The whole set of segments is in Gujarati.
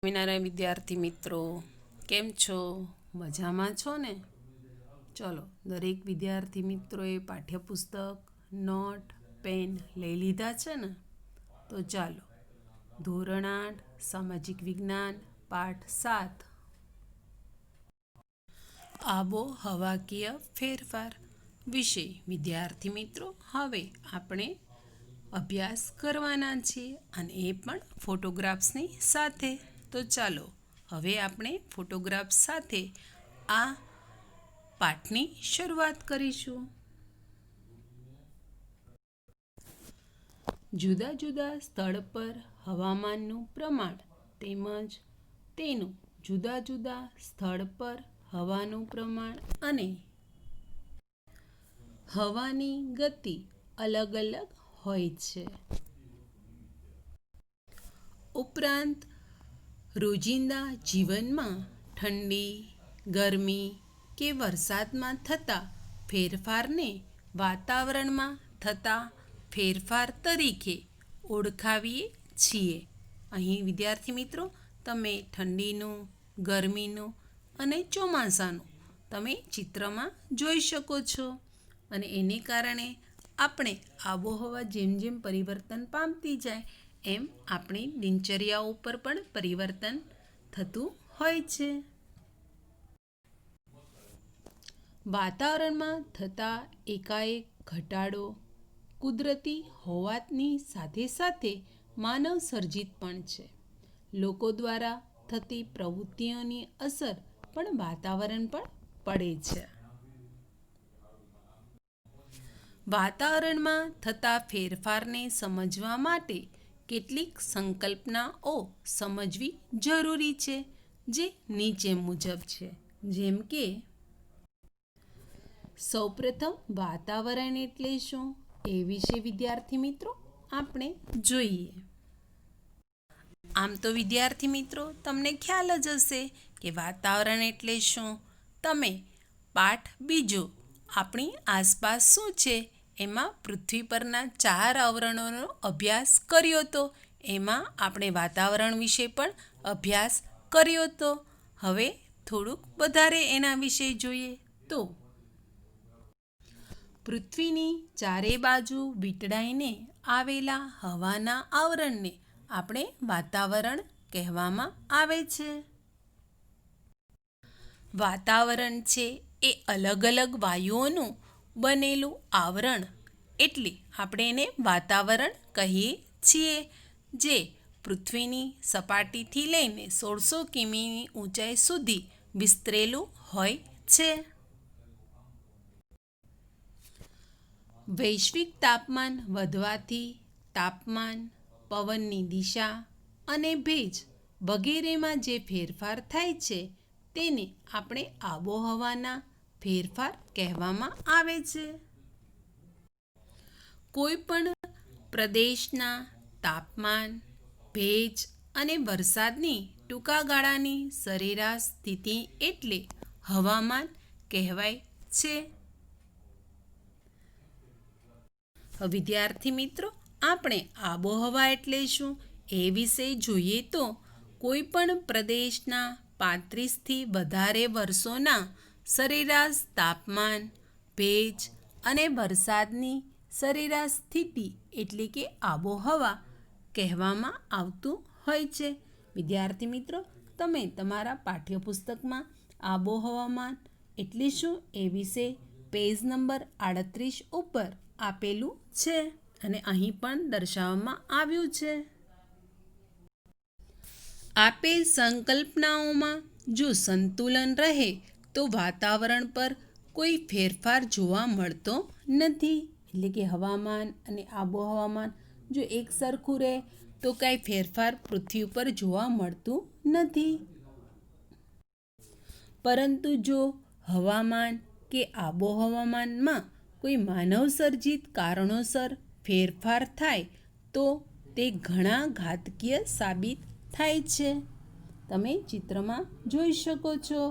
સ્વામિનારાયણ વિદ્યાર્થી મિત્રો, કેમ છો? મજામાં છો ને? ચલો, દરેક વિદ્યાર્થી મિત્રોએ પાઠ્યપુસ્તક, નોટ, પેન લઈ લીધા છે ને? તો ચાલો, ધોરણ 8 સામાજિક વિજ્ઞાન પાઠ 7 આબોહવાકીય ફેરફાર વિશે વિદ્યાર્થી મિત્રો હવે આપણે અભ્યાસ કરવાના છીએ અને એ પણ ફોટોગ્રાફ્સની સાથે. તો ચાલો હવે આપણે ફોટોગ્રાફ્સ સાથે આ પાઠની શરૂઆત કરીશું. જુદા જુદા સ્થળ પર હવામાનનું પ્રમાણ તેમજ તેનું જુદા જુદા સ્થળ પર હવાનું પ્રમાણ અને હવાની ગતિ અલગ અલગ હોય છે. ઉપરાંત રોજિંદા જીવનમાં ઠંડી, ગરમી કે વરસાદમાં થતા ફેરફારને વાતાવરણમાં થતા ફેરફાર તરીકે ઓળખાવીએ છીએ. અહીં વિદ્યાર્થી મિત્રો તમે ઠંડીનું, ગરમીનું અને ચોમાસાનું તમે ચિત્રમાં જોઈ શકો છો. અને એને કારણે આપણે આબોહવા જેમ જેમ પરિવર્તન પામતી જાય એમ આપણી દિનચર્યાઓ ઉપર પણ પરિવર્તન થતું હોય છે. વાતાવરણમાં થતા એકાએક ઘટાડો કુદરતી હોવાની સાથે સાથે માનવ સર્જિત પણ છે. લોકો દ્વારા થતી પ્રવૃત્તિઓની અસર પણ વાતાવરણ પર પડે છે. વાતાવરણમાં થતા ફેરફારને સમજવા માટે કેટલીક સંકલ્પનાઓ સમજવી જરૂરી છે, જે નીચે મુજબ છે. જેમ કે સૌપ્રથમ વાતાવરણ એટલે શું એ વિશે વિદ્યાર્થી મિત્રો આપણે જોઈએ. આમ તો વિદ્યાર્થી મિત્રો તમને ખ્યાલ જ હશે કે વાતાવરણ એટલે શું. તમે પાઠ બીજો આપણી આસપાસ શું છે એમાં પૃથ્વી પરના 4 આવરણોનો અભ્યાસ કર્યો હતો. એમાં આપણે વાતાવરણ વિશે પણ અભ્યાસ કર્યો હતો. હવે થોડુંક વધારે એના વિશે જોઈએ તો પૃથ્વીની ચારે બાજુ વીંટળાઈને આવેલા હવાના આવરણને આપણે વાતાવરણ કહેવામાં આવે છે. વાતાવરણ છે એ અલગ અલગ વાયુઓનું બનેલું આવરણ એટલે આપણે એને વાતાવરણ કહીએ છીએ, જે પૃથ્વીની સપાટીથી લઈને 1600 કિમીની ઊંચાઈ સુધી વિસ્તરેલું હોય છે. વૈશ્વિક તાપમાન વધવાથી તાપમાન, પવનની દિશા અને ભેજ વગેરેમાં જે ફેરફાર થાય છે તેને આપણે આબોહવાના ફેરફાર કહેવામાં આવે છે. કોઈ પણ પ્રદેશના તાપમાન, ભેજ અને વરસાદની ટૂંકા ગાળાની સરેરાશ સ્થિતિ એટલે હવામાન કહેવાય છે. વિદ્યાર્થી મિત્રો આપણે આબોહવા એટલે શું એ વિશે જોઈએ તો કોઈ પણ પ્રદેશના 35થી વધારે વર્ષોના સરેરાશ તાપમાન, ભેજ અને વરસાદની સરેરાશ સ્થિતિ એટલે કે આબોહવા કહેવામાં આવતું હોય છે. વિદ્યાર્થી મિત્રો તમે તમારા પાઠ્યપુસ્તકમાં આબોહવામાન એટલે શું એ વિશે પેજ નંબર 38 ઉપર આપેલું છે અને અહીં પણ દર્શાવવામાં આવ્યું છે. આપેલ સંકલ્પનાઓમાં જો સંતુલન રહે તો વાતાવરણ પર કોઈ ફેરફાર જોવા મળતો નથી. એટલે કે હવામાન અને આબોહવામાન જો એક સરખું રહે તો કાંઈ ફેરફાર પૃથ્વી ઉપર જોવા મળતું નથી. પરંતુ જો હવામાન કે આબોહવામાનમાં કોઈ માનવ સર્જિત કારણોસર ફેરફાર થાય તો તે ઘણા ઘાતકીય સાબિત થાય છે. તમે ચિત્રમાં જોઈ શકો છો.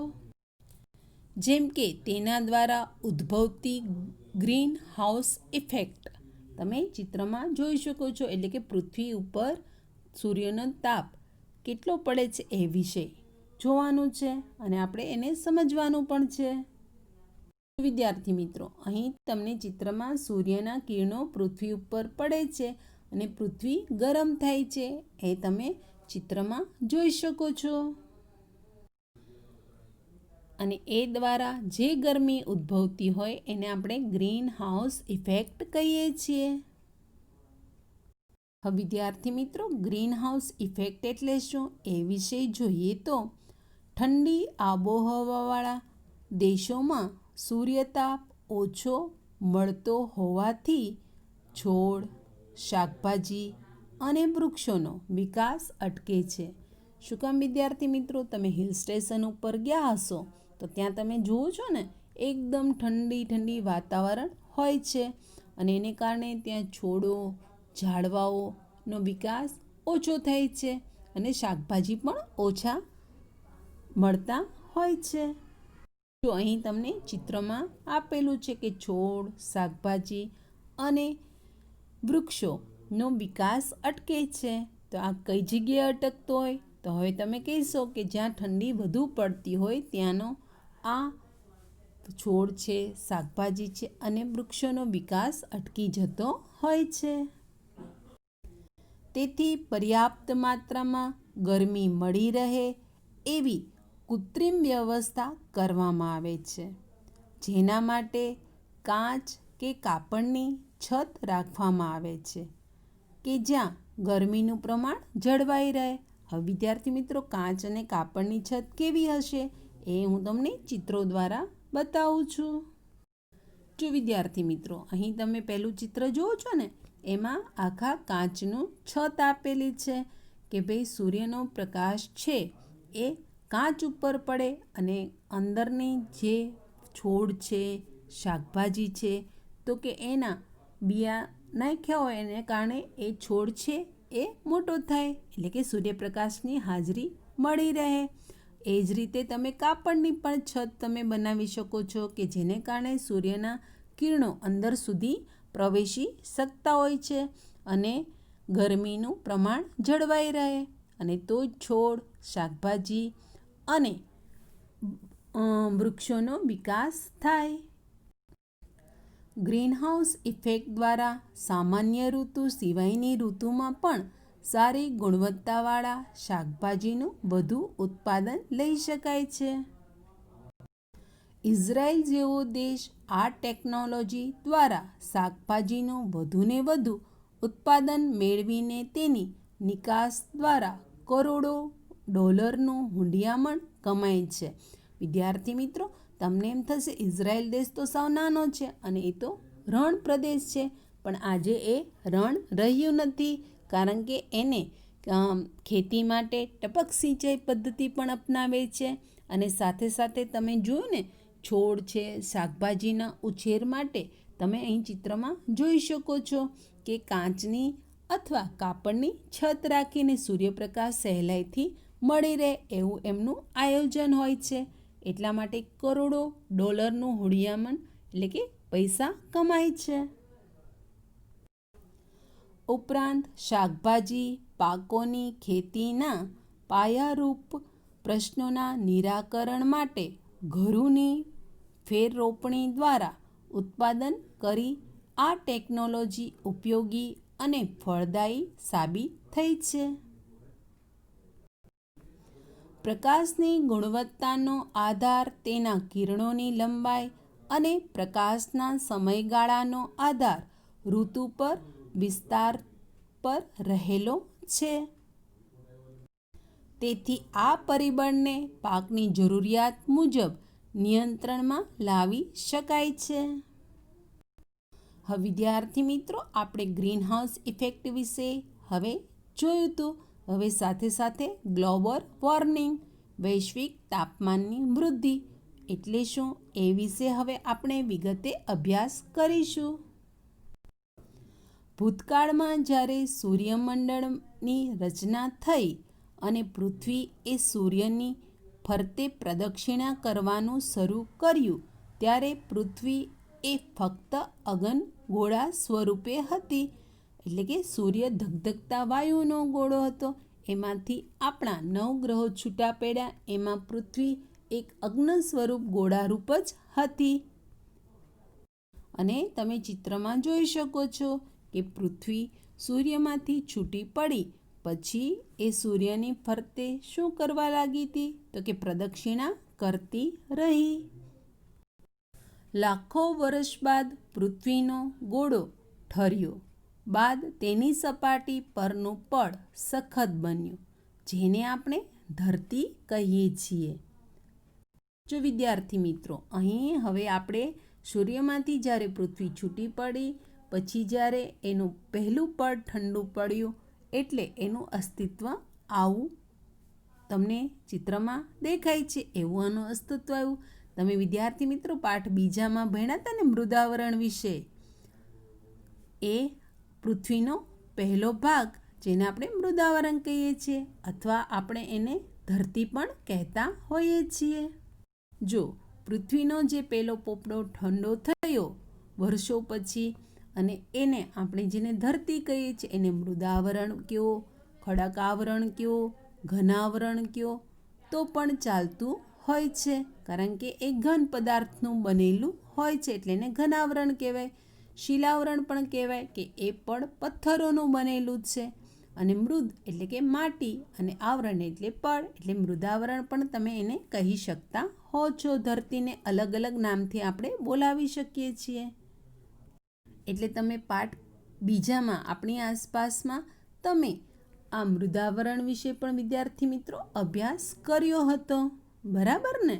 જેમ કે તેના દ્વારા ઉદ્ભવતી ગ્રીન હાઉસ ઇફેક્ટ તમે ચિત્રમાં જોઈ શકો છો. એટલે કે પૃથ્વી ઉપર સૂર્યનો તાપ કેટલો પડે છે એ વિશે જોવાનું છે અને આપણે એને સમજવાનું પણ છે. વિદ્યાર્થી મિત્રો, અહીં તમને ચિત્રમાં સૂર્યના કિરણો પૃથ્વી ઉપર પડે છે અને પૃથ્વી ગરમ થાય છે એ તમે ચિત્રમાં જોઈ શકો છો. અને એ દ્વારા જે ગરમી ઉદ્ભવતી હોય એને આપણે ગ્રીન હાઉસ ઇફેક્ટ કહીએ છીએ. હવે વિદ્યાર્થી મિત્રો, ગ્રીન હાઉસ ઇફેક્ટ એટલે શું એ વિશે જોઈએ તો ઠંડી આબોહવાવાળા દેશોમાં સૂર્યતાપ ઓછો મળતો હોવાથી છોડ, શાકભાજી અને વૃક્ષોનો વિકાસ અટકે છે. શું કામ વિદ્યાર્થી મિત્રો? તમે હિલ સ્ટેશન ઉપર ગયા હશો તો ત્યાં તમે જુઓ છો ને, એકદમ ઠંડી વાતાવરણ હોય છે અને એને કારણે ત્યાં છોડો, ઝાડવાઓનો વિકાસ ઓછો થાય છે અને શાકભાજી પણ ઓછા મળતા હોય છે. જો અહીં તમને ચિત્રમાં આપેલું છે કે છોડ, શાકભાજી અને વૃક્ષોનો વિકાસ અટકે છે. તો આ કઈ જગ્યાએ અટકતો હોય? તો હવે તમે કહેશો કે જ્યાં ઠંડી વધુ પડતી હોય ત્યાંનો આ છોડ છે, શાકભાજી છે અને વૃક્ષોનો વિકાસ અટકી જતો હોય છે. તેથી પર્યાપ્ત માત્રામાં ગરમી મળી રહે એવી કૃત્રિમ વ્યવસ્થા કરવામાં આવે છે, જેના માટે કાચ કે કાપડની છત રાખવામાં આવે છે કે જ્યાં ગરમીનું પ્રમાણ જળવાઈ રહે. હવે વિદ્યાર્થી મિત્રો, કાચ અને કાપડની છત કેવી હશે એ હું તમને ચિત્રો દ્વારા બતાવું છું. જો વિદ્યાર્થી મિત્રો, અહીં તમે પહેલું ચિત્ર જુઓ છો ને, એમાં આખા કાચનું છત આપેલી છે કે ભાઈ સૂર્યનો પ્રકાશ છે એ કાચ ઉપર પડે અને અંદરની જે છોડ છે, શાકભાજી છે, તો કે એના બિયા નાખ્યા હોય એને કારણે એ છોડ છે એ મોટો થાય, એટલે કે સૂર્યપ્રકાશની હાજરી મળી રહે. એ જ રીતે તમે કાપડની પણ છત તમે બનાવી શકો છો કે જેને કારણે સૂર્યના કિરણો અંદર સુધી પ્રવેશી શકતા હોય છે અને ગરમીનું પ્રમાણ જળવાઈ રહે અને તો છોડ, શાકભાજી અને વૃક્ષોનો વિકાસ થાય. ગ્રીનહાઉસ ઇફેક્ટ દ્વારા સામાન્ય ઋતુ સિવાયની ઋતુમાં પણ સારી ગુણવત્તાવાળા શાકભાજીનું વધુ ઉત્પાદન લઈ શકાય છે. ઇઝરાયલ જેવો દેશ આ ટેકનોલોજી દ્વારા શાકભાજીનું વધુને વધુ ઉત્પાદન મેળવીને તેની નિકાસ દ્વારા કરોડો ડોલરનું હુંડિયામણ કમાય છે. વિદ્યાર્થી મિત્રો, તમને એમ થશે ઇઝરાયલ દેશ તો સાવ નાનો છે અને એ તો રણ પ્રદેશ છે, પણ આજે એ રણ રહ્યું નથી, કારણ કે એને ખેતી માટે ટપક સિંચાઈ પદ્ધતિ પણ અપનાવે છે અને સાથે સાથે તમે જોયું ને, છોડ છે, શાકભાજીના ઉછેર માટે તમે અહીં ચિત્રમાં જોઈ શકો છો કે કાચની અથવા કાપડની છત રાખીને સૂર્યપ્રકાશ સહેલાઈથી મળી રહે એવું એમનું આયોજન હોય છે. એટલા માટે કરોડો ડોલરનું હુંડિયામણ એટલે કે પૈસા કમાય છે. ઉપરાંત શાકભાજી પાકોની ખેતીના પાયારૂપ પ્રશ્નોના નિરાકરણ માટે ઘરોની ફેરરોપણી દ્વારા ઉત્પાદન કરી આ ટેકનોલોજી ઉપયોગી અને ફળદાયી સાબિત થઈ છે. પ્રકાશની ગુણવત્તાનો આધાર તેના કિરણોની લંબાઈ અને પ્રકાશના સમયગાળાનો આધાર ઋતુ પર વિસ્તાર પર રહેલો છે. તેથી આ પરિબળને પાકની જરૂરિયાત મુજબ નિયંત્રણમાં લાવી શકાય છે. હવે વિદ્યાર્થી મિત્રો, આપણે ગ્રીનહાઉસ ઇફેક્ટ વિશે હવે જોયું હતું. હવે સાથે સાથે ગ્લોબલ વોર્મિંગ, વૈશ્વિક તાપમાનની વૃદ્ધિ એટલે શું એ વિશે હવે આપણે વિગતે અભ્યાસ કરીશું. ભૂતકાળમાં જ્યારે સૂર્યમંડળની રચના થઈ અને પૃથ્વી એ સૂર્યની ફરતે પ્રદક્ષિણા કરવાનું શરૂ કર્યું, ત્યારે પૃથ્વી એ ફક્ત અગનગોળા સ્વરૂપે હતી, એટલે કે સૂર્ય ધગધગતા વાયુનો ગોળો હતો એમાંથી આપણા 9 ગ્રહો છૂટા પડ્યા. એમાં પૃથ્વી એક અગ્નિ સ્વરૂપ ગોળારૂપ જ હતી. અને તમે ચિત્રમાં જોઈ શકો છો કે પૃથ્વી સૂર્યમાંથી છૂટી પડી પછી એ સૂર્યની ફરતે શું કરવા લાગી હતી? તો કે પ્રદક્ષિણા કરતી રહી. લાખો વર્ષ બાદ પૃથ્વીનો ગોળો ઠર્યો બાદ તેની સપાટી પરનું પડ સખત બન્યું, જેને આપણે ધરતી કહીએ છીએ. જો વિદ્યાર્થી મિત્રો, અહીં હવે આપણે સૂર્યમાંથી જ્યારે પૃથ્વી છૂટી પડી પછી જ્યારે એનું પહેલું પડ ઠંડુ પડ્યું એટલે એનું અસ્તિત્વ આવું તમને ચિત્રમાં દેખાય છે. એવું આનું અસ્તિત્વ આવ્યું. તમે વિદ્યાર્થી મિત્રો પાઠ બીજામાં ભણ્યા હતા ને મૃદાવરણ વિશે. એ પૃથ્વીનો પહેલો ભાગ જેને આપણે મૃદાવરણ કહીએ છીએ અથવા આપણે એને ધરતી પણ કહેતા હોઈએ છીએ. જો પૃથ્વીનો જે પહેલો પોપડો ઠંડો થયો વર્ષો પછી અને એને આપણે જેને ધરતી કહીએ છીએ એને મૃદાવરણ કયો, ખડકાવરણ કયો, ઘનાવરણ કયો તો પણ ચાલતું હોય છે. કારણ કે એ ઘન પદાર્થનું બનેલું હોય છે એટલે એને ઘનાવરણ કહેવાય. શિલાવરણ પણ કહેવાય કે એ પણ પથ્થરોનું બનેલું જ છે. અને મૃદ એટલે કે માટી અને આવરણ એટલે પડ એટલે મૃદાવરણ પણ તમે એને કહી શકતા હો છો. ધરતીને અલગ અલગ નામથી આપણે બોલાવી શકીએ છીએ. એટલે તમે પાઠ બીજામાં આપણી આસપાસમાં તમે આ મૃદાવરણ વિશે પણ વિદ્યાર્થી મિત્રો અભ્યાસ કર્યો હતો. બરાબર ને?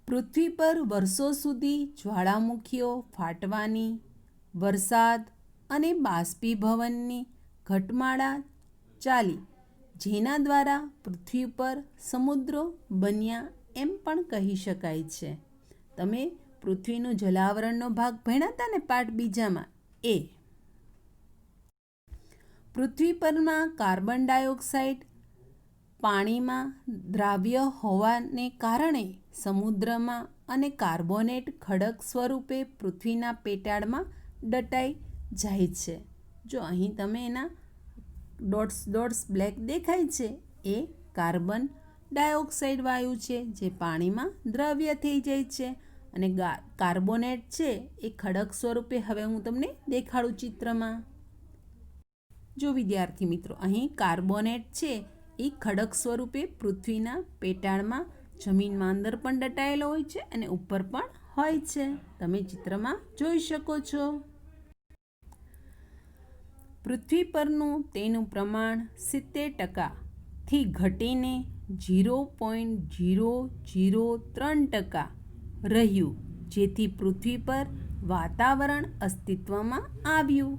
પૃથ્વી પર વર્ષો સુધી જ્વાળામુખીઓ ફાટવાની, વરસાદ અને બાષ્પીભવનની ઘટમાળા ચાલી, જેના દ્વારા પૃથ્વી પર સમુદ્રો બન્યા એમ પણ કહી શકાય છે. તમે પૃથ્વીનું જલાવરણનો ભાગ ભણ્યા હતા ને પાઠ બીજામાં. એ પૃથ્વી પરમાં કાર્બન ડાયોક્સાઇડ પાણીમાં દ્રાવ્ય હોવાને કારણે સમુદ્રમાં અને કાર્બોનેટ ખડક સ્વરૂપે પૃથ્વીના પેટાળમાં દટાઈ જાય છે. જો અહીં તમે એના ડોટ્સ બ્લેક દેખાય છે એ કાર્બન ડાયોક્સાઇડ વાયુ છે જે પાણીમાં દ્રવ્ય થઈ જાય છે. અને કાર્બોનેટ છે એ ખડક સ્વરૂપે હવે હું તમને દેખાડું ચિત્રમાં. જો વિદ્યાર્થી મિત્રો, અહીં કાર્બોનેટ છે એ ખડક સ્વરૂપે પૃથ્વીના પેટાળમાં જમીનમાં અંદર પણ દટાયેલો હોય છે અને ઉપર પણ હોય છે. તમે ચિત્રમાં જોઈ શકો છો. પૃથ્વી પરનું તેનું પ્રમાણ 70%થી ઘટીને 0.003% રહ્યું, જેથી પૃથ્વી પર વાતાવરણ અસ્તિત્વમાં આવ્યું.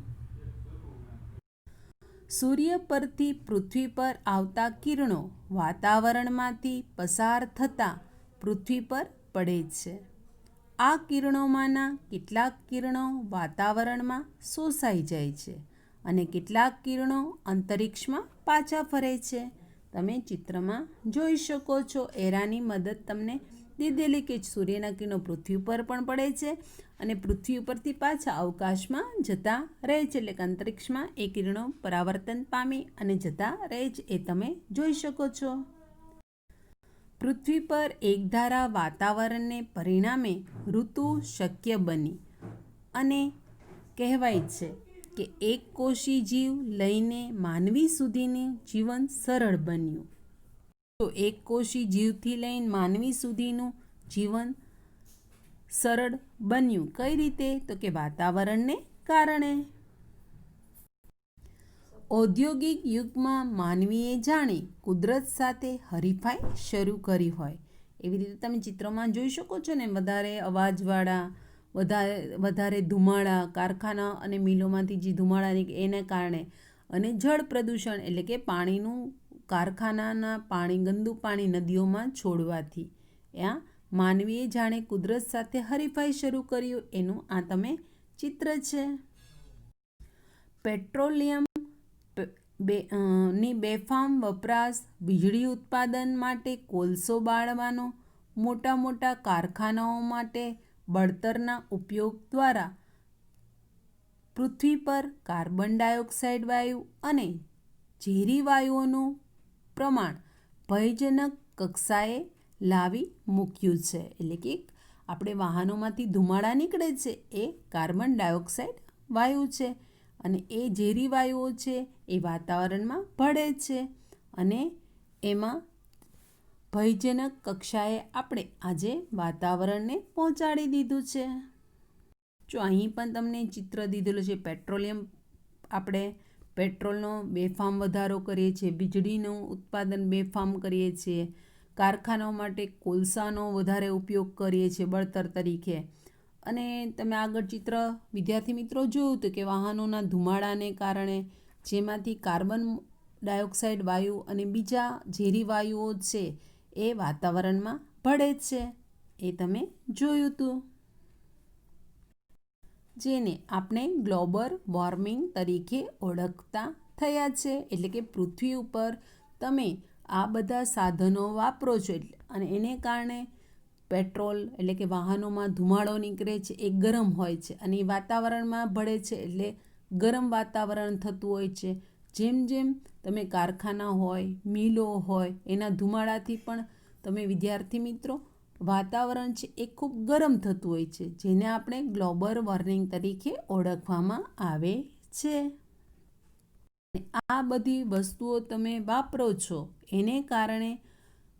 સૂર્ય પરથી પૃથ્વી પર આવતા કિરણો વાતાવરણમાંથી પસાર થતાં પૃથ્વી પર પડે છે. આ કિરણોમાંના કેટલાક કિરણો વાતાવરણમાં શોષાઈ જાય છે અને કેટલાક કિરણો અંતરિક્ષમાં પાછા ફરે છે. તમે ચિત્રમાં જોઈ શકો છો. એરાની મદદ તમને દીધેલી કે સૂર્યના કિરણો પૃથ્વી પર પણ પડે છે અને પૃથ્વી ઉપરથી પાછા અવકાશમાં જતા રહે છે. એટલે કે અંતરિક્ષમાં એ કિરણો પરાવર્તન પામી અને જતા રહે છે. એ તમે જોઈ શકો છો. પૃથ્વી પર એકધારા વાતાવરણને પરિણામે ઋતુ શક્ય બની અને કહેવાય છે કે એક કોષી જીવ લઈને માનવી સુધીનું જીવન સરળ બન્યું. તો એક કોષી જીવથી લઈને માનવી સુધીનું જીવન સરળ બન્યું. કઈ રીતે? તો કે વાતાવરણને કારણે. ઔદ્યોગિક યુગમાં માનવીએ જાણે કુદરત સાથે હરીફાઈ શરૂ કરી હોય એવી રીતે તમે ચિત્રમાં જોઈ શકો છો ને. વધારે અવાજવાળા, વધારે ધુમાડા, કારખાના અને મિલોમાંથી જે ધુમાડા નીકળે એના કારણે અને જળ પ્રદૂષણ એટલે કે પાણીનું કારખાનાના પાણી, ગંદુ પાણી નદીઓમાં છોડવાથી ત્યાં માનવીએ જાણે કુદરત સાથે હરીફાઈ શરૂ કર્યું એનું આ તમે ચિત્ર છે. પેટ્રોલિયમ ની બેફામ વપરાશ, વીજળી ઉત્પાદન માટે કોલસો બાળવાનો, મોટા મોટા કારખાનાઓ માટે બળતરના ઉપયોગ દ્વારા પૃથ્વી પર કાર્બન ડાયોક્સાઇડ વાયુ અને ઝેરી વાયુઓનું પ્રમાણ ભયજનક કક્ષાએ લાવી મૂક્યું છે. એટલે કે આપણે વાહનોમાંથી ધુમાડા નીકળે છે એ કાર્બન ડાયોક્સાઇડ વાયુ છે અને એ ઝેરી વાયુઓ છે એ વાતાવરણમાં ભળે છે અને એમાં ભયજનક કક્ષાએ આપણે આજે વાતાવરણને પહોંચાડી દીધું છે. જો અહીં પણ તમને ચિત્ર દીધેલું છે. પેટ્રોલિયમ આપણે પેટ્રોલનો બેફામ વધારો કરીએ છીએ, વીજળીનું ઉત્પાદન બેફામ કરીએ છીએ, કારખાનાઓ માટે કોલસાનો વધારે ઉપયોગ કરીએ છીએ બળતર તરીકે. અને તમે આગળ ચિત્ર વિદ્યાર્થી મિત્રો જોયું હતું કે વાહનોના ધુમાડાને કારણે જેમાંથી કાર્બન ડાયોક્સાઇડ વાયુ અને બીજા ઝેરી વાયુઓ છે એ વાતાવરણમાં ભળે છે. એ તમે જોયું હતું, જેને આપણે ગ્લોબલ વોર્મિંગ તરીકે ઓળખતા થયા છે. એટલે કે પૃથ્વી ઉપર તમે આ બધા સાધનો વાપરો છો અને એને કારણે પેટ્રોલ એટલે કે વાહનોમાં ધુમાડો નીકળે છે એ ગરમ હોય છે અને એ વાતાવરણમાં ભળે છે એટલે ગરમ વાતાવરણ થતું હોય છે. જેમ જેમ તમે કારખાના હોય, મિલો હોય, એના ધુમાડાથી પણ તમે વિદ્યાર્થી મિત્રો વાતાવરણ છે એ ખૂબ ગરમ થતું હોય છે, જેને આપણે ગ્લોબલ વોર્મિંગ તરીકે ઓળખવામાં આવે છે. આ બધી વસ્તુઓ તમે વાપરો છો એને કારણે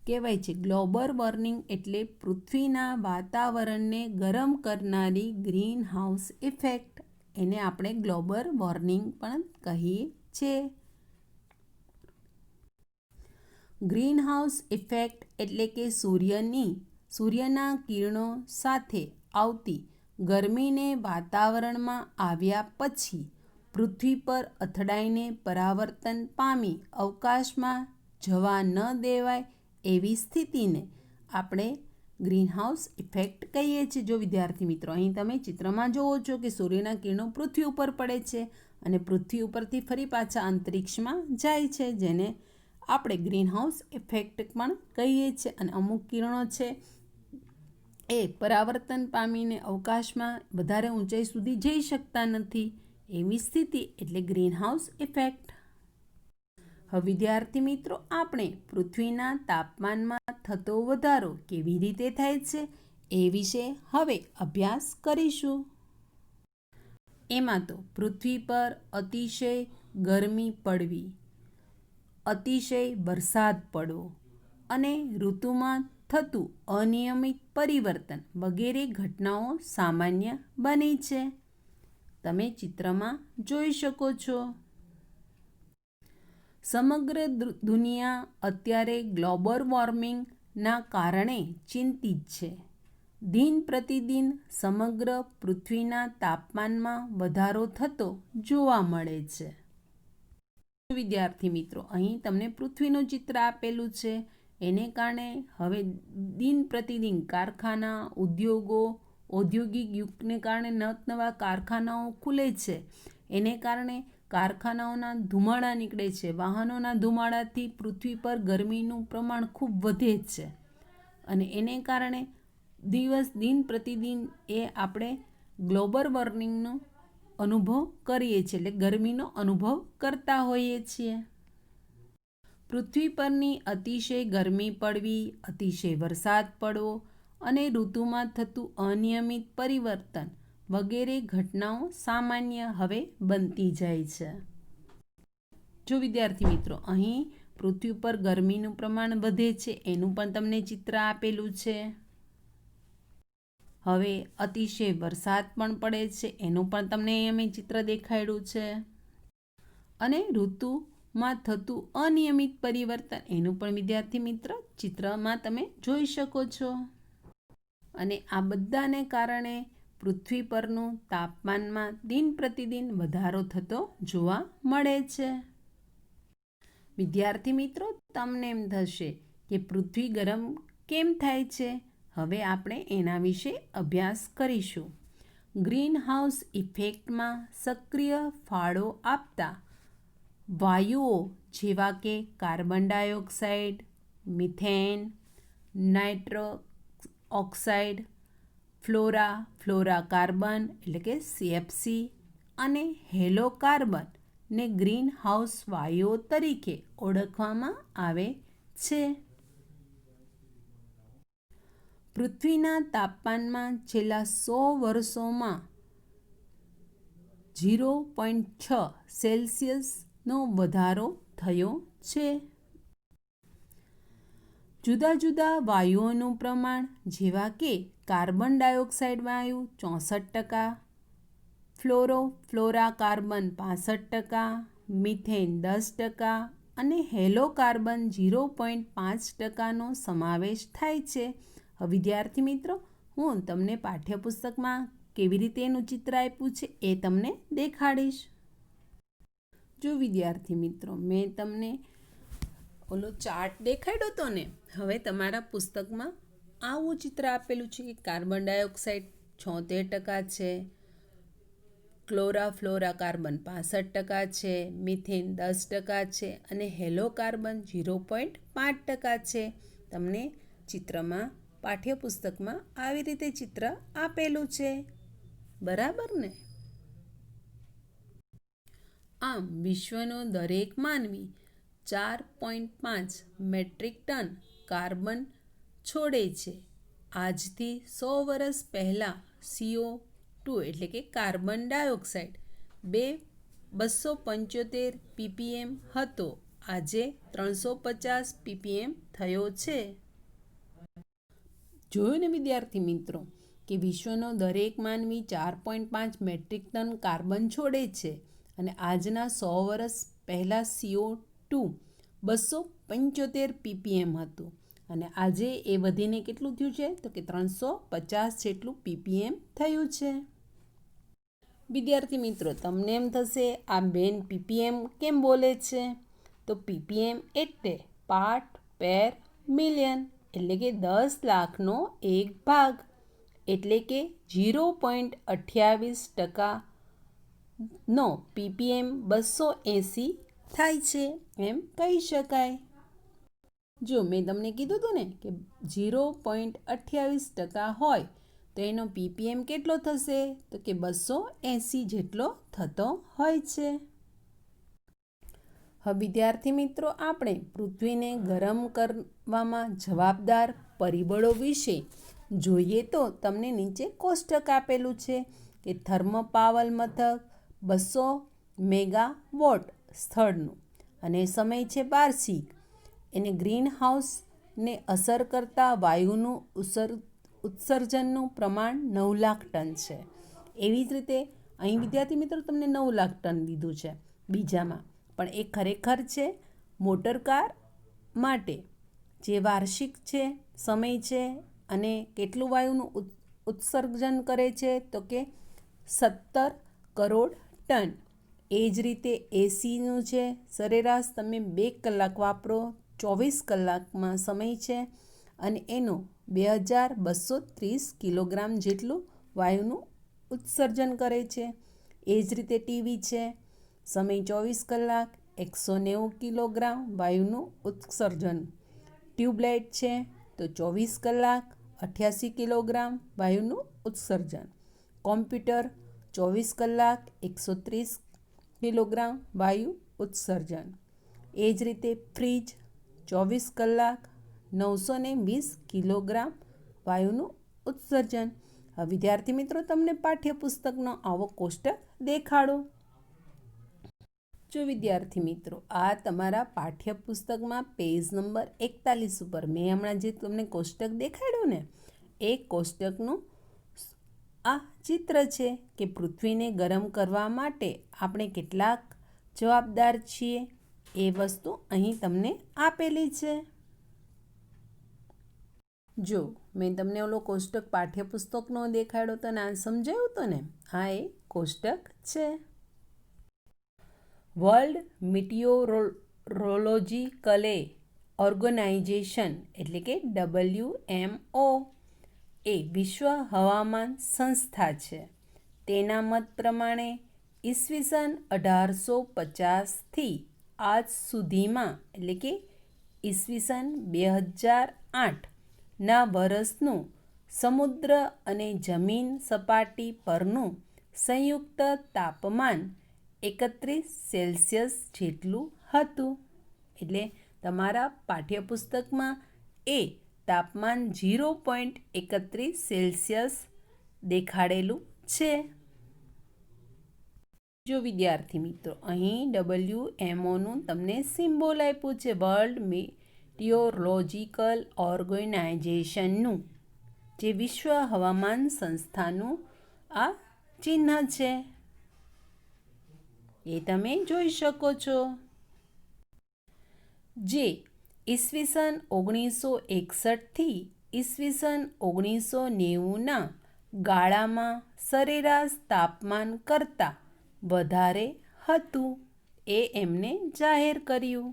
કહેવાય છે ગ્લોબલ વોર્મિંગ એટલે પૃથ્વીના વાતાવરણને ગરમ કરનારી ગ્રીન હાઉસ ઇફેક્ટ. એને આપણે ગ્લોબલ વોર્મિંગ પણ કહીએ છીએ. ગ્રીન હાઉસ ઇફેક્ટ એટલે કે સૂર્યના કિરણો સાથે આવતી ગરમીને વાતાવરણમાં આવ્યા પછી પૃથ્વી પર અથડાઈને પરાવર્તન પામી અવકાશમાં જવા ન દેવાય એવી સ્થિતિને આપણે ગ્રીનહાઉસ ઇફેક્ટ કહીએ છીએ. જો વિદ્યાર્થી મિત્રો અહીં તમે ચિત્રમાં જુઓ છો કે સૂર્યના કિરણો પૃથ્વી ઉપર પડે છે અને પૃથ્વી ઉપરથી ફરી પાછા અંતરિક્ષમાં જાય છે, જેને આપણે ગ્રીનહાઉસ ઇફેક્ટ પણ કહીએ છીએ. અને અમુક કિરણો છે એ પરાવર્તન પામીને અવકાશમાં વધારે ઊંચાઈ સુધી જઈ શકતા નથી એવી સ્થિતિ એટલે ગ્રીનહાઉસ ઇફેક્ટ. હવે વિદ્યાર્થી મિત્રો આપણે પૃથ્વીના તાપમાનમાં થતો વધારો કેવી રીતે થાય છે એ વિશે હવે અભ્યાસ કરીશું. એમાં તો પૃથ્વી પર અતિશય ગરમી પડવી, અતિશય વરસાદ પડવો અને ઋતુમાં થતું અનિયમિત પરિવર્તન વગેરે ઘટનાઓ સામાન્ય બની છે. તમે ચિત્રમાં જોઈ શકો છો. સમગ્ર દુનિયા અત્યારે ગ્લોબલ વોર્મિંગના કારણે ચિંતિત છે. દિન પ્રતિદિન સમગ્ર પૃથ્વીના તાપમાનમાં વધારો થતો જોવા મળે છે. વિદ્યાર્થી મિત્રો અહીં તમને પૃથ્વીનું ચિત્ર આપેલું છે. એને કારણે હવે દિન પ્રતિદિન કારખાના, ઉદ્યોગો, ઔદ્યોગિક યુગને કારણે નવા કારખાનાઓ ખુલે છે. એને કારણે કારખાનાઓના ધુમાડા નીકળે છે. વાહનોના ધુમાડાથી પૃથ્વી પર ગરમીનું પ્રમાણ ખૂબ વધે છે અને એને કારણે દિન પ્રતિદિન એ આપણે ગ્લોબલ વોર્મિંગનો અનુભવ કરીએ છીએ, એટલે ગરમીનો અનુભવ કરતા હોઈએ છીએ. પૃથ્વી પરની અતિશય ગરમી પડવી, અતિશય વરસાદ પડવો અને ઋતુમાં થતું અનિયમિત પરિવર્તન વગેરે ઘટનાઓ સામાન્ય હવે બનતી જાય છે. જો વિદ્યાર્થી મિત્રો અહીં પૃથ્વી પર ગરમીનું પ્રમાણ વધે છે એનું પણ તમને ચિત્ર આપેલું છે. હવે અતિશય વરસાદ પણ પડે છે એનું પણ તમને અમે ચિત્ર દેખાડ્યું છે. અને ઋતુમાં થતું અનિયમિત પરિવર્તન એનું પણ વિદ્યાર્થી મિત્ર ચિત્રમાં તમે જોઈ શકો છો. અને આ બધાને કારણે પૃથ્વી પરનું તાપમાનમાં દિન પ્રતિદિન વધારો થતો જોવા મળે છે. વિદ્યાર્થી મિત્રો તમને એમ થશે કે પૃથ્વી ગરમ કેમ થાય છે? હવે આપણે એના વિશે અભ્યાસ કરીશું. ગ્રીનહાઉસ ઇફેક્ટમાં સક્રિય ફાળો આપતા વાયુઓ જેવા કે carbon dioxide, methane, nitrous oxide, fluorocarbon એટલે કે CFC અને હેલોકાર્બન ને ગ્રીન હાઉસ વાયુઓ તરીકે ઓળખવામાં આવે છે. પૃથ્વીના તાપમાનમાં છેલ્લા 100 વર્ષોમાં 0.6 સેલ્સિયસનો વધારો થયો છે. જુદા જુદા વાયુઓનું પ્રમાણ જેવા કે કાર્બન ડાયોક્સાઇડ વાયુ 64%, ફ્લોરાકાર્બન 65%, મિથેન 10% અને હેલોકાર્બન 0.5%નો સમાવેશ થાય છે. હવે વિદ્યાર્થી મિત્રો, હું તમને પાઠ્યપુસ્તકમાં કેવી રીતે એનું ચિત્ર આપ્યું છે એ તમને દેખાડીશ. જો વિદ્યાર્થી મિત્રો, મેં તમને ઓલો ચાર્ટ દેખાડ્યો હતો ને, હવે તમારા પુસ્તકમાં આવું ચિત્ર આપેલું છે કે કાર્બન ડાયોક્સાઇડ 76% છે, ફ્લોરાકાર્બન 65% છે, મિથેન 10% છે અને હેલોકાર્બન 0.5% છે. તમને ચિત્રમાં પાઠ્યપુસ્તકમાં આવી રીતે ચિત્ર આપેલું છે, બરાબર ને? આમ વિશ્વનો દરેક માનવી 4.5 મેટ્રિક ટન કાર્બન છોડે છે. આજથી 100 વર્ષ પહેલાં CO2 એટલે કે કાર્બન ડાયોક્સાઇડ 275 ppm હતો. આજે 350 ppm થયો છે. જોયું ને વિદ્યાર્થી મિત્રો કે વિશ્વનો દરેક માનવી 4.5 મેટ્રિક ટન કાર્બન છોડે છે અને આજના 100 વર્ષ પહેલાં CO2 275 ppm હતું અને આજે એ વધીને કેટલું થયું છે તો કે 350 જેટલું ppm થયું છે. વિદ્યાર્થી મિત્રો, તમને એમ થશે આ બેન ppm કેમ બોલે છે? તો ppm એટલે પાર્ટ પેર મિલિયન, એટલે કે 10 લાખનો એક ભાગ, એટલે કે 0.28%નો ppm 280 થાય છે એમ કહી શકાય. જો મેં તમને કીધું હતું ને કે 0.28% હોય તો એનો ppm કેટલો થશે તો કે 280 જેટલો થતો હોય છે. હવે વિદ્યાર્થી મિત્રો, આપણે પૃથ્વીને ગરમ કરવામાં જવાબદાર પરિબળો વિશે જોઈએ તો તમને નીચે કોષ્ટક આપેલું છે કે થર્મોપાવર મથક 200 મેગાવોટ સ્થળનું અને સમય છે વાર્ષિક. એને ગ્રીન હાઉસને અસર કરતા વાયુનું ઉત્સર્જનનું પ્રમાણ 9 લાખ ટન છે. એવી જ રીતે અહીં વિદ્યાર્થી મિત્રો તમને 9 લાખ ટન દીધું છે બીજામાં, પણ એ ખરેખર છે મોટરકાર માટે જે વાર્ષિક છે, સમય છે અને કેટલું વાયુનું ઉત્સર્જન કરે છે તો કે 17 કરોડ ટન. એ જ રીતે એસીનું છે સરેરાશ તમે 2 કલાક વાપરો 24 કલાકમાં સમય છે અને એનું 2230 કિલોગ્રામ જેટલું વાયુનું ઉત્સર્જન કરે છે. એ જ રીતે ટીવી છે, સમય 24 કલાક 190 કિલોગ્રામ વાયુનું ઉત્સર્જન. ટ્યુબલાઇટ છે તો 24 કલાક 88 કિલોગ્રામ વાયુનું ઉત્સર્જન. કોમ્પ્યુટર 24 કલાક 130 કિલોગ્રામ વાયુ ઉત્સર્જન. એ જ રીતે ફ્રીજ 24 કલાક 920 કિલોગ્રામ વાયુનું ઉત્સર્જન. હવે વિદ્યાર્થી મિત્રો, તમને પાઠ્યપુસ્તકનો આવો કોષ્ટક દેખાડો. જો વિદ્યાર્થી મિત્રો, આ તમારા પાઠ્યપુસ્તકમાં પેજ નંબર 41 ઉપર મેં હમણાં જે તમને કોષ્ટક દેખાડ્યું ને, એ કોષ્ટકનું આ ચિત્ર છે કે પૃથ્વીને ગરમ કરવા માટે આપણે કેટલાક જવાબદાર છીએ એ વસ્તુ અહીં તમને આપેલી છે. જો મેં તમને ઓલો કોષ્ટક પાઠ્યપુસ્તકનો દેખાડ્યો તો ના સમજાયું તો ને, આ એ કોષ્ટક છે. વર્લ્ડ મિટિયોરોલોજીકલ ઓર્ગેનાઇઝેશન એટલે કે WMO એ વિશ્વ હવામાન સંસ્થા છે. તેના મત પ્રમાણે ઈસવીસન 1850થી આજ સુધીમાં એટલે કે ઈસવીસન 2008ના વર્ષનું સમુદ્ર અને જમીન સપાટી પરનું સંયુક્ત તાપમાન સેલ્સિયસ જેટલું હતું. એટલે તમારા પાઠ્યપુસ્તકમાં એ તાપમાન 0.31 સેલ્સિયસ દેખાડેલું છે. જો વિદ્યાર્થી મિત્રો, અહીં WMOનું તમને સિમ્બોલ આપ્યું છે, વર્લ્ડ મેટિયોરોલોજિકલ ઓર્ગેનાઇઝેશનનું, જે વિશ્વ હવામાન સંસ્થાનું આ ચિહ્ન છે, એ તમે જોઈ શકો છો. જે ઈસવીસન 1961થી ઈસવીસન 1990ના ગાળામાં સરેરાશ તાપમાન કરતાં વધારે હતું, એ એમને જાહેર કર્યું.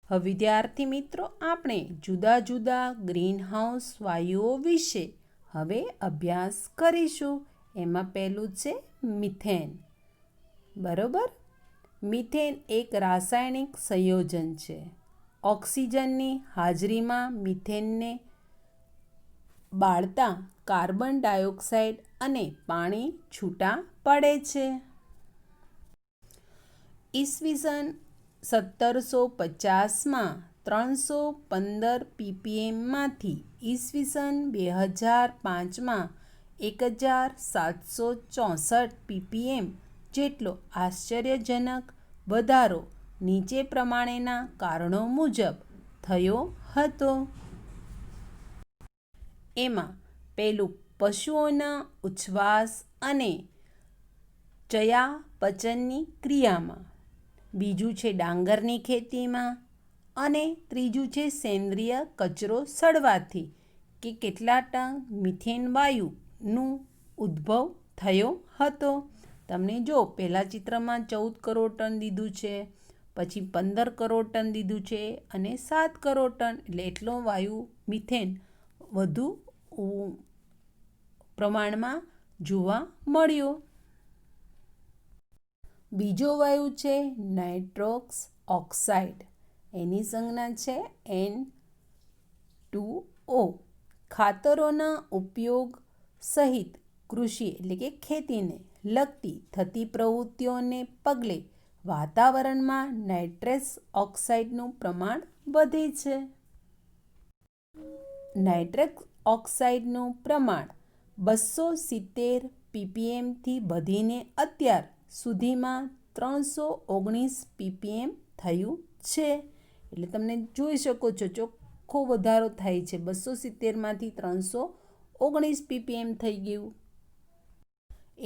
હવે વિદ્યાર્થી મિત્રો, આપણે જુદા જુદા ગ્રીનહાઉસ વાયુઓ વિશે હવે અભ્યાસ કરીશું. એમાં પહેલું છે મિથેન. બરોબર. મિથેન એક રાસાયણિક સંયોજન છે. ઓક્સિજનની હાજરીમાં મિથેનને બાળતા કાર્બન ડાયોક્સાઇડ અને પાણી છૂટા પડે છે. ઈસવીસન 1750માં 315 ppmમાંથી ઈસવીસન 2005માં 1764 ppm જેટલો આશ્ચર્યજનક વધારો નીચે પ્રમાણેના કારણો મુજબ થયો હતો. એમાં પહેલું પશુઓના ઉચ્છ્વાસ અને ચયાપચયની ક્રિયામાં, બીજું છે ડાંગરની ખેતીમાં, અને ત્રીજું છે સેન્દ્રિય કચરો સડવાથી કે કેટલા ટન મિથેન વાયુનું ઉદ્ભવ થયો હતો. તમને જો પહેલાં ચિત્રમાં 14 કરોડ ટન દીધું છે, પછી 15 કરોડ ટન દીધું છે, અને 7 કરોડ ટન, એટલે એટલો વાયુ મિથેન વધુ પ્રમાણમાં જોવા મળ્યો. બીજો વાયુ છે નાઇટ્રોક્સ ઓક્સાઇડ. એની સંજ્ઞા છે N2O. ખાતરોના ઉપયોગ સહિત કૃષિ એટલે કે ખેતીને લગતી થતી પ્રવૃત્તિઓને પગલે વાતાવરણમાં નાઇટ્રસ ઓક્સાઇડનું પ્રમાણ વધે છે. નાઇટ્રસ ઓક્સાઇડનું પ્રમાણ 270 ppmથી વધીને અત્યાર સુધીમાં 319 ppm થયું છે. એટલે તમને જોઈ શકો છો, ચોખ્ખો વધારો થાય છે. 270માંથી 319 ppm થઈ ગયું.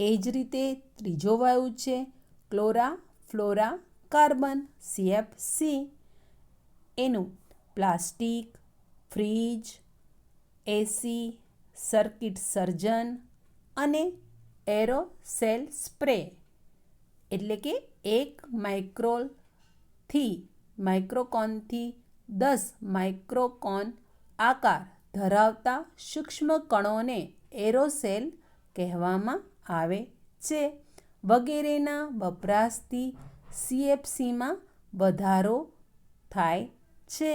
એ જ રીતે ત્રીજો વાયુ છે ક્લોરાફ્લોરા કાર્બન CFC. એનું પ્લાસ્ટિક, ફ્રીજ, એસી, સર્કિટ સર્જન અને એરોસેલ સ્પ્રે, એટલે કે 1 માઇક્રોકોનથી 10 માઇક્રોકોન આકાર ધરાવતા સૂક્ષ્મ કણોને એરોસેલ કહેવામાં આવે છે. વગેરેના વપરાશથી CFCમાં વધારો થાય છે.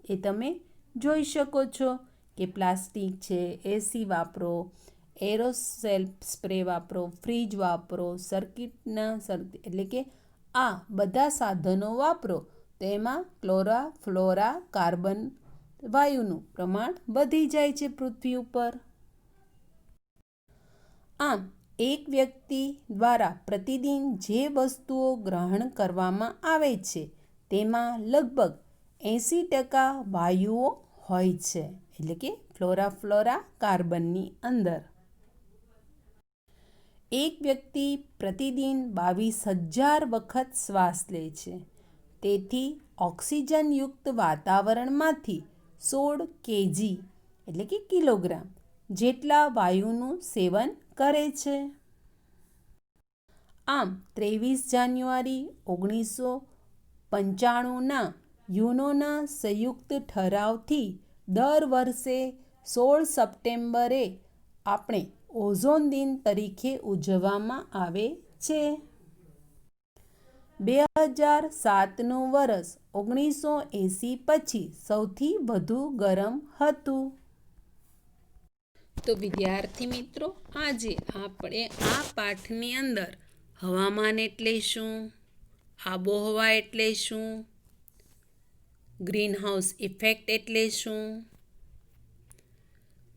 એ તમે જોઈ શકો છો કે પ્લાસ્ટિક છે, એસી વાપરો, એરોસેલ સ્પ્રે વાપરો, ફ્રીજ વાપરો, એટલે કે આ બધા સાધનો વાપરો, તો એમાં ક્લોરાફ્લોરા કાર્બન વાયુનું પ્રમાણ વધી જાય છે પૃથ્વી ઉપર. આમ એક વ્યક્તિ દ્વારા પ્રતિદિન જે વસ્તુઓ ગ્રહણ કરવામાં આવે છે તેમાં લગભગ 80% વાયુઓ હોય છે, એટલે કે ક્લોરાફ્લોરા કાર્બનની અંદર. એક વ્યક્તિ પ્રતિદિન 22,000 વખત શ્વાસ લે છે. તેથી ઓક્સિજનયુક્ત વાતાવરણમાંથી 16 kg એટલે કે કિલોગ્રામ જેટલા વાયુનું સેવન કરે છે. આમ 23 જાન્યુઆરી 1995ના યુનોના સંયુક્ત ઠરાવથી દર વર્ષે 16 સપ્ટેમ્બરે આપણે ઓઝોન દિન તરીકે ઉજવવામાં આવે છે. 2007નું વર્ષ 1980 પછી સૌથી વધુ ગરમ હતું. તો વિદ્યાર્થી મિત્રો, આજે આપણે આ પાઠની અંદર હવામાન એટલે શું? આબોહવા એટલે શું? ગ્રીનહાઉસ ઇફેક્ટ એટલે શું?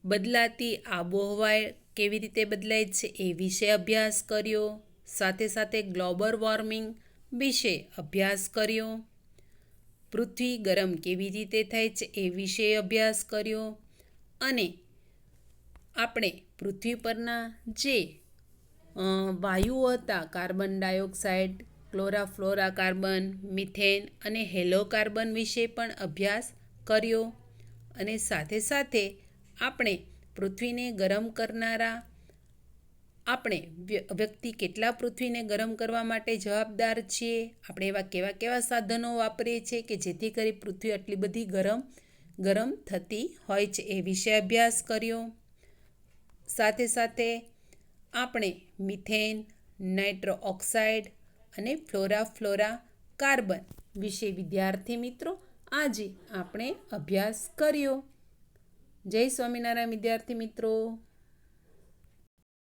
બદલાતી આબોહવા કેવી રીતે બદલાય છે એ વિશે અભ્યાસ કર્યો. સાથે સાથે ગ્લોબલ વોર્મિંગ વિશે અભ્યાસ કર્યો. પૃથ્વી ગરમ કેવી રીતે થાય છે એ વિશે અભ્યાસ કર્યો. અને આપણે પૃથ્વી પરના જે વાયુઓ હતા, કાર્બન ડાયોક્સાઇડ, ક્લોરાફ્લોરાકાર્બન, મિથેન અને હેલોકાર્બન વિશે પણ અભ્યાસ કર્યો. અને સાથે સાથે આપણે પૃથ્વીને ગરમ કરનારા આપણે વ્યક્તિ કેટલા પૃથ્વીને ગરમ કરવા માટે જવાબદાર છીએ, આપણે એવા કેવા કેવા સાધનો વાપરીએ છીએ કે જેથી કરી પૃથ્વી આટલી બધી ગરમ થતી હોય છે એ વિશે અભ્યાસ કર્યો. સાથે સાથે આપણે મિથેન, નાઇટ્રો ઓક્સાઇડ અને ફ્લોરાકાર્બન વિશે વિદ્યાર્થી મિત્રો આજે આપણે અભ્યાસ કર્યો. જય સ્વામિનારાયણ વિદ્યાર્થી મિત્રો.